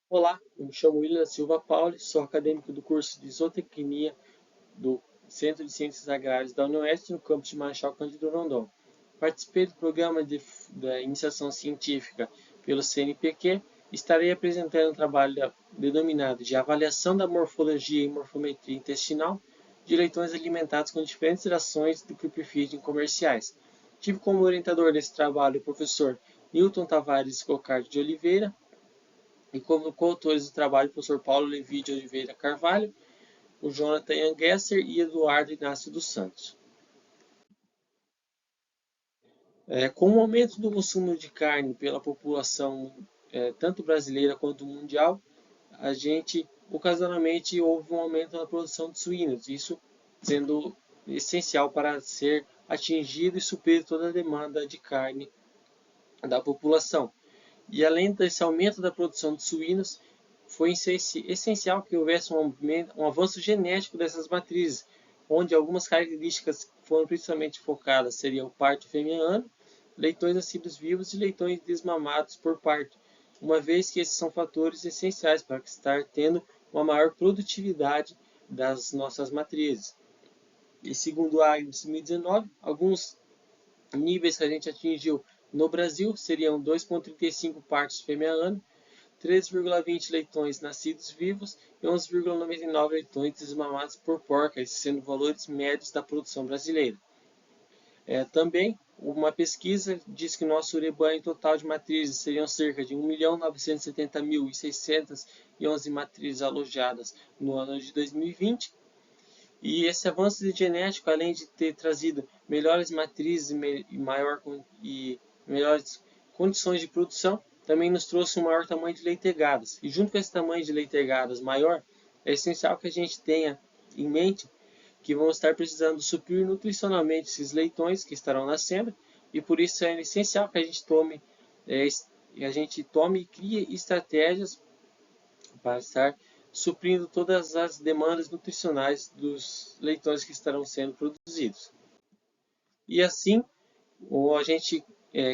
Olá, eu me chamo William Silva Pauli, sou acadêmico do curso de Zootecnia do Centro de Ciências Agrárias da UniOeste, no campus de Marechal Cândido Rondon. Participei do programa da iniciação científica pelo CNPq e estarei apresentando um trabalho denominado de avaliação da morfologia e morfometria intestinal de leitões alimentados com diferentes rações do creepyfeeding comerciais. Tive como orientador desse trabalho o professor Newton Tavares Cocardi de Oliveira, e como coautores do trabalho o professor Paulo Levi de Oliveira Carvalho, o Jonathan Angesser e Eduardo Inácio dos Santos. Com o aumento do consumo de carne pela população tanto brasileira quanto mundial, a gente ocasionalmente houve um aumento na produção de suínos, isso sendo essencial para ser atingido e suprir toda a demanda de carne da população. E além desse aumento da produção de suínos, foi essencial que houvesse um avanço genético dessas matrizes, onde algumas características foram principalmente focadas seriam o parto femiano, leitões nascidos vivos e leitões desmamados por parto, uma vez que esses são fatores essenciais para estar tendo uma maior produtividade das nossas matrizes. E segundo a AGRI 2019, alguns níveis que a gente atingiu no Brasil seriam 2,35 partos fêmea ano, 3,20 leitões nascidos vivos e 11,99 leitões desmamados por porca, esses sendo valores médios da produção brasileira. Também, uma pesquisa diz que nosso rebanho total de matrizes seriam cerca de 1.970.611 matrizes alojadas no ano de 2020. E esse avanço genético, além de ter trazido melhores matrizes e melhores condições de produção, também nos trouxe um maior tamanho de leitegadas. E junto com esse tamanho de leitegadas maior, é essencial que a gente tenha em mente que vão estar precisando suprir nutricionalmente esses leitões que estarão nascendo, e por isso é essencial que a gente tome e crie estratégias para estar suprindo todas as demandas nutricionais dos leitões que estarão sendo produzidos. E assim, a gente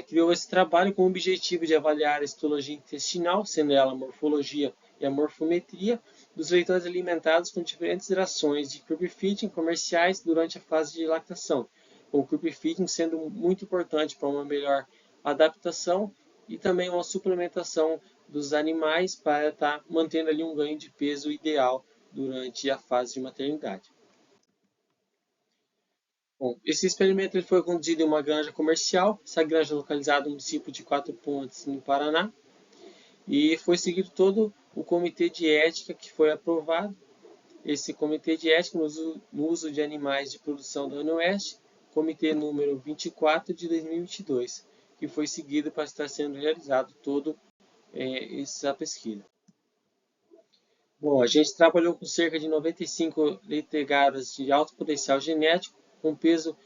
criou esse trabalho com o objetivo de avaliar a histologia intestinal, sendo ela a morfologia e a morfometria, dos leitões alimentados com diferentes rações de creep feeding comerciais durante a fase de lactação, com o creep feeding sendo muito importante para uma melhor adaptação e também uma suplementação dos animais para estar mantendo ali um ganho de peso ideal durante a fase de maternidade. Bom, esse experimento ele foi conduzido em uma granja comercial, essa granja é localizada no município de Quatro Pontes, no Paraná, e foi seguido todo o comitê de ética que foi aprovado. Esse comitê de ética no uso de animais de produção da UniOeste, comitê número 24 de 2022, que foi seguido para estar sendo realizado todo essa pesquisa. Bom, a gente trabalhou com cerca de 95 leitegadas de alto potencial genético, com peso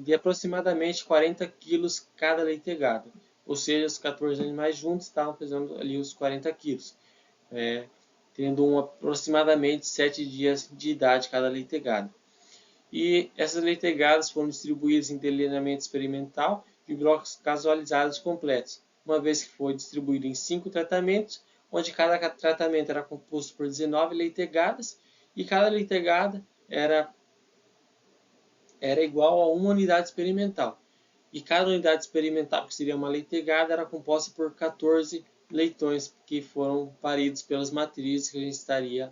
de aproximadamente 40 quilos cada leitegada. Ou seja, os 14 animais juntos estavam pesando ali os 40 quilos, tendo aproximadamente 7 dias de idade cada leitegada. E essas leitegadas foram distribuídas em delineamento experimental de blocos casualizados completos, uma vez que foi distribuído em 5 tratamentos, onde cada tratamento era composto por 19 leitegadas e cada leitegada era igual a uma unidade experimental. E cada unidade experimental, que seria uma leitegada, era composta por 14 leitões que foram paridos pelas matrizes que a gente estaria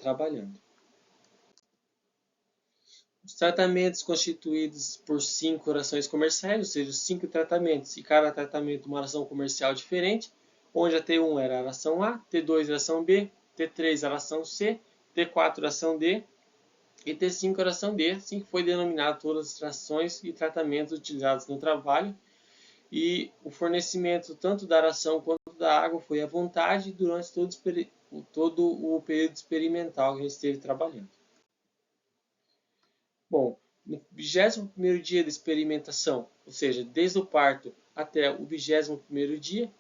trabalhando. Os tratamentos constituídos por 5 rações comerciais, ou seja, 5 tratamentos, e cada tratamento uma ração comercial diferente, onde a T1 era a ração A, T2 a ração B, T3 a ração C, T4 a ração D e T5 a ração D, assim que foi denominado todas as rações e tratamentos utilizados no trabalho, e o fornecimento tanto da ração quanto da água foi à vontade durante todo o período experimental que a gente esteve trabalhando. Bom, no 21º dia de experimentação, ou seja, desde o parto até o 21º dia,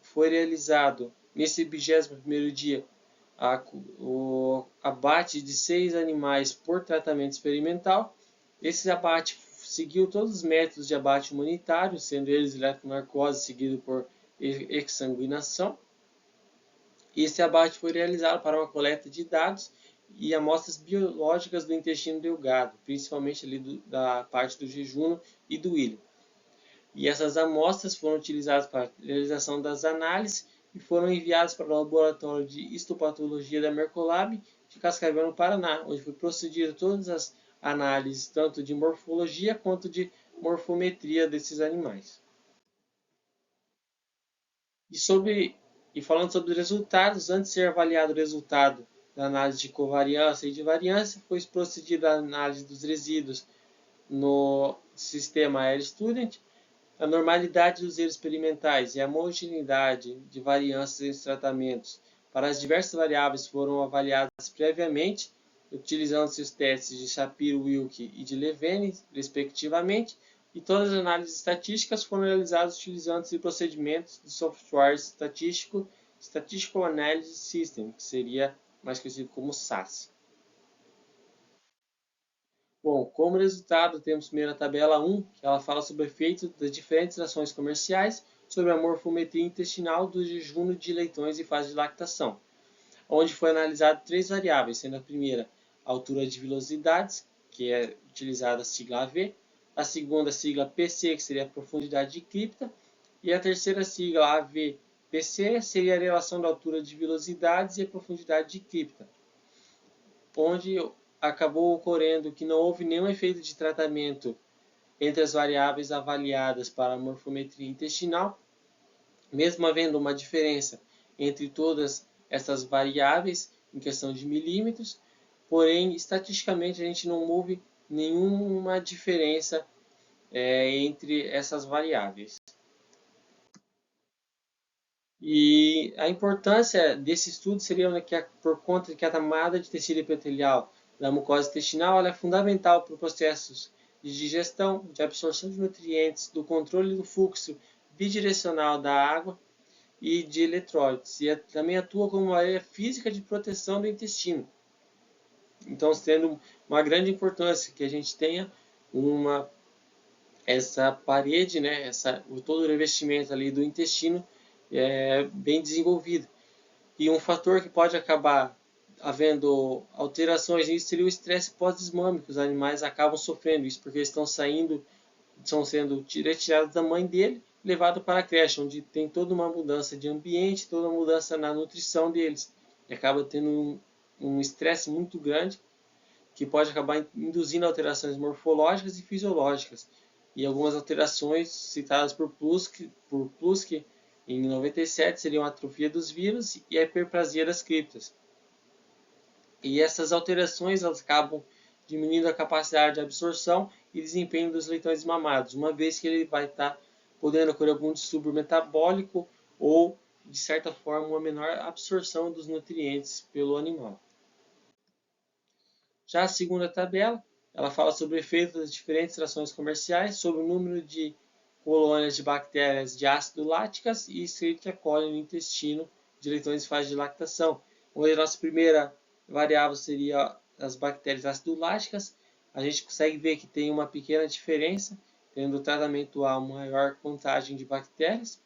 foi realizado nesse 21º dia o abate de 6 animais por tratamento experimental. Esse abate seguiu todos os métodos de abate humanitário, sendo eles eletronarsose seguido por exsanguinação. Esse abate foi realizado para uma coleta de dados e amostras biológicas do intestino delgado, principalmente ali da parte do jejuno e do ilho. E essas amostras foram utilizadas para a realização das análises e foram enviadas para o laboratório de histopatologia da Mercolab de Cascavel, no Paraná, onde foi procedido todas as análises, tanto de morfologia quanto de morfometria desses animais. E falando sobre os resultados, antes de ser avaliado o resultado da análise de covariância e de variância, foi procedida a análise dos resíduos no sistema AirStudent, a normalidade dos erros experimentais e a homogeneidade de variâncias entre os tratamentos para as diversas variáveis foram avaliadas previamente, utilizando-se os testes de Shapiro-Wilk e de Levene, respectivamente, e todas as análises estatísticas foram realizadas utilizando-se procedimentos de software estatístico, Statistical Analysis System, que seria mais conhecido como SAS. Bom, como resultado, temos primeiro a tabela 1, que ela fala sobre o efeito das diferentes ações comerciais sobre a morfometria intestinal do jejum de leitões em fase de lactação, onde foi analisado 3 variáveis, sendo a primeira a altura de vilosidades, que é utilizada a sigla AV, a segunda a sigla PC, que seria a profundidade de cripta, e a terceira sigla AVPC seria a relação da altura de vilosidades e a profundidade de cripta, onde acabou ocorrendo que não houve nenhum efeito de tratamento entre as variáveis avaliadas para a morfometria intestinal, mesmo havendo uma diferença entre todas essas variáveis em questão de milímetros, porém, estatisticamente, a gente não houve nenhuma diferença entre essas variáveis. E a importância desse estudo seria que, por conta de que a camada de tecido epitelial da mucosa intestinal ela é fundamental para os processos de digestão, de absorção de nutrientes, do controle do fluxo bidirecional da água e de eletrólitos, e também atua como uma área física de proteção do intestino. Então, tendo uma grande importância que a gente tenha essa parede, né, todo o revestimento ali do intestino bem desenvolvido. E um fator que pode acabar havendo alterações nisso seria o estresse pós-desmame, os animais acabam sofrendo isso, porque eles estão sendo retirados da mãe dele, levados para a creche, onde tem toda uma mudança de ambiente, toda uma mudança na nutrição deles. E acaba tendo um estresse muito grande, que pode acabar induzindo alterações morfológicas e fisiológicas. E algumas alterações citadas por Plusky em 97 seriam a atrofia dos vírus e a hiperplasia das criptas. E essas alterações elas acabam diminuindo a capacidade de absorção e desempenho dos leitões mamados, uma vez que ele vai estar podendo ocorrer algum distúrbio metabólico ou, de certa forma, uma menor absorção dos nutrientes pelo animal. Já a segunda tabela, ela fala sobre o efeito das diferentes rações comerciais sobre o número de colônias de bactérias de ácido láticas e Escherichia coli no intestino de leitões em fase de lactação, onde a nossa primeira variável seria as bactérias ácido láticas. A gente consegue ver que tem uma pequena diferença, tendo o tratamento A uma maior contagem de bactérias.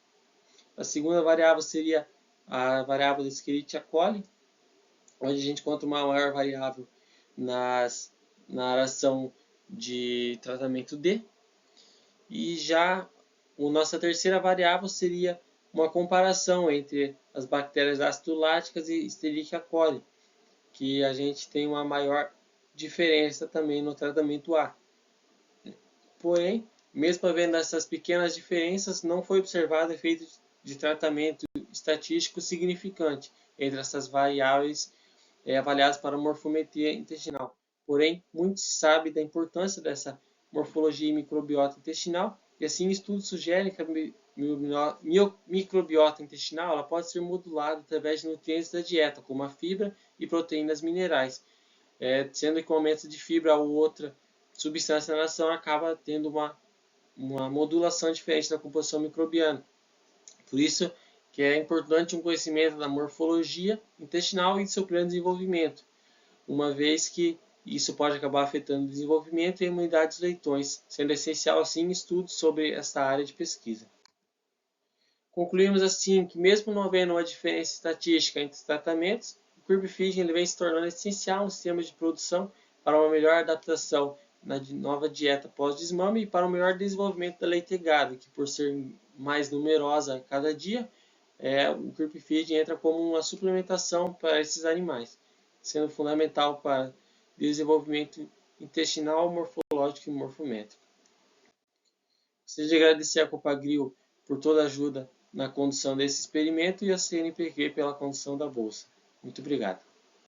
A segunda variável seria a variável da Escherichia coli, onde a gente encontra uma maior variável na ração de tratamento D. E já a nossa terceira variável seria uma comparação entre as bactérias ácido láticas e Escherichia coli, que a gente tem uma maior diferença também no tratamento A. Porém, mesmo havendo essas pequenas diferenças, não foi observado efeito de tratamento estatístico significante entre essas variáveis avaliadas para morfometria intestinal. Porém, muito se sabe da importância dessa morfologia e microbiota intestinal, e assim estudos sugerem que a microbiota intestinal ela pode ser modulada através de nutrientes da dieta, como a fibra e proteínas minerais, sendo que o aumento de fibra ou outra substância na ação acaba tendo uma modulação diferente da composição microbiana. Por isso que é importante um conhecimento da morfologia intestinal e de seu pleno desenvolvimento, uma vez que isso pode acabar afetando o desenvolvimento e a imunidade dos leitões, sendo essencial assim estudos sobre esta área de pesquisa. Concluímos assim que, mesmo não havendo uma diferença estatística entre os tratamentos, o curb feeding ele vem se tornando essencial no sistema de produção para uma melhor adaptação na nova dieta pós-desmame e para o melhor desenvolvimento da leitegada, que por ser mais numerosa a cada dia, o curb feeding entra como uma suplementação para esses animais, sendo fundamental para desenvolvimento intestinal, morfológico e morfométrico. Gostaria de agradecer à Copagril por toda a ajuda na condução desse experimento e à CNPq pela condução da bolsa. Muito obrigado.